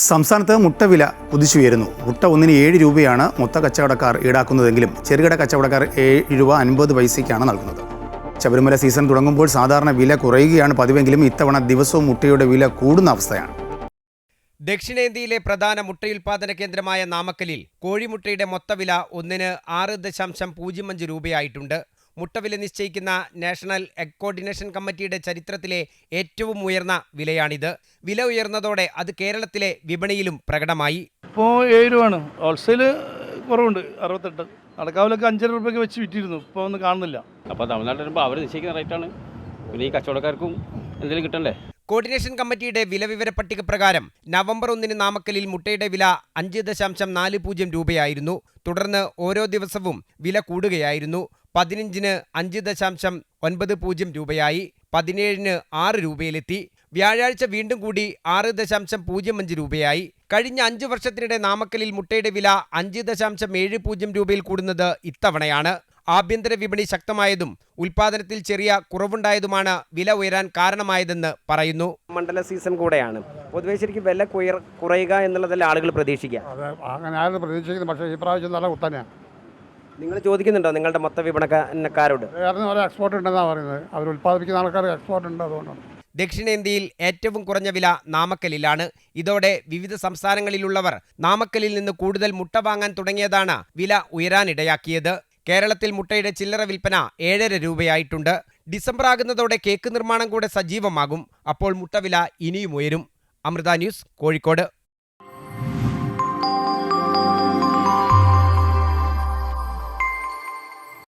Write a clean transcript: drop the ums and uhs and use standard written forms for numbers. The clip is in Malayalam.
സംസ്ഥാനത്ത് മുട്ടവില കുതിച്ചുയരുന്നു. മുട്ട ഒന്നിന് 7 രൂപയാണ് മൊത്ത കച്ചവടക്കാർ ഈടാക്കുന്നതെങ്കിലും ചെറുകിട കച്ചവടക്കാർ 7 രൂപ 50 പൈസയ്ക്കാണ് നൽകുന്നത്. ശബരിമല സീസൺ തുടങ്ങുമ്പോൾ സാധാരണ വില കുറയുകയാണ് പതിവെങ്കിലും ഇത്തവണ ദിവസവും മുട്ടയുടെ വില കൂടുന്ന അവസ്ഥയാണ്. ദക്ഷിണേന്ത്യയിലെ പ്രധാന മുട്ടയുൽപാദന കേന്ദ്രമായ നാമക്കലിൽ കോഴിമുട്ടയുടെ മൊത്തവില ഒന്നിന് 6.05 രൂപയായിട്ടുണ്ട്. മുട്ടവില നിശ്ചയിക്കുന്ന നാഷണൽ എഗ് കോർഡിനേഷൻ കമ്മിറ്റിയുടെ ചരിത്രത്തിലെ ഏറ്റവും ഉയർന്ന വിലയാണിത്. വില ഉയർന്നതോടെ അത് കേരളത്തിലെ വിപണിയിലും പ്രകടമായി. ഇപ്പോൾ 7 രൂപയാണ്, ഹോൾസെയിൽ കുറവുണ്ട്. 68 നടക്കാവിലൊക്കെ 5 രൂപയ്ക്ക് വെച്ച് വിറ്റിരുന്നു, ഇപ്പോൾ ഒന്നും കാണുന്നില്ല. അപ്പോൾ തമിഴ്നാട്ടിൽ വരുമ്പോൾ അവർ നിശ്ചയിക്കുന്ന റേറ്റാണ്, പിന്നെ ഈ കച്ചവടക്കാർക്കും എന്തെങ്കിലും കിട്ടണ്ടേ. കോർഡിനേഷൻ കമ്മിറ്റിയുടെ വില വിവര പട്ടിക പ്രകാരം നവംബർ 1 നാമക്കലിൽ മുട്ടയുടെ വില 5.40 രൂപയായിരുന്നു. തുടർന്ന് ഓരോ ദിവസവും വില കൂടുകയായിരുന്നു. 15-ന് 5.90 രൂപയായി, 17-ന് 6 രൂപയിലെത്തി. വ്യാഴാഴ്ച വീണ്ടും കൂടി 6.05 രൂപയായി. കഴിഞ്ഞ 5 വർഷത്തിനിടെ നാമക്കലിൽ മുട്ടയുടെ വില 5.70 രൂപയിൽ കൂടുന്നത് ഇത്തവണയാണ്. ആഭ്യന്തര വിപണി ശക്തമായതും ഉൽപാദനത്തിൽ ചെറിയ കുറവുണ്ടായതുമാണ് വില ഉയരാൻ കാരണമായതെന്ന് പറയുന്നു. മണ്ഡല സീസൺ കൂടെയാണ്, പൊതുവെ ശരിക്കും വില കുറയുക എന്നുള്ളതല്ല ആളുകൾ പ്രതീക്ഷിക്കുക. അങ്ങനെയാണ് പ്രതീക്ഷിക്കുന്നത്, പക്ഷേ ഈ പ്രാവശ്യം നല്ല കുത്തനെയാണ്. നിങ്ങൾ ചോദിക്കുന്നുണ്ടോ നിങ്ങളുടെ മൊത്ത വിപണക്കാരോട്? എക്സ്പോർട്ട് ഉണ്ടെന്നാണ് പറയുന്നത്, അവർ ഉൽപ്പാദിപ്പിക്കുന്ന ആൾക്കാർക്ക് എക്സ്പോർട്ട് ഉണ്ട്, അതുകൊണ്ടാണ്. ദക്ഷിണേന്ത്യയിൽ ഏറ്റവും കുറഞ്ഞ വില നാമക്കലിലാണ്. ഇതോടെ വിവിധ സംസ്ഥാനങ്ങളിലുള്ളവർ നാമക്കലിൽ നിന്ന് കൂടുതൽ മുട്ട വാങ്ങാൻ തുടങ്ങിയതാണ് വില ഉയരാനിടയാക്കിയത്. കേരളത്തിൽ മുട്ടയുടെ ചില്ലറ വിൽപ്പന 7.5 രൂപയായിട്ടുണ്ട്. ഡിസംബർ ആകുന്നതോടെ കേക്ക് നിർമ്മാണം കൂടെ സജീവമാകും. അപ്പോൾ മുട്ടവില ഇനിയും ഉയരും. അമൃത ന്യൂസ്, കോഴിക്കോട്.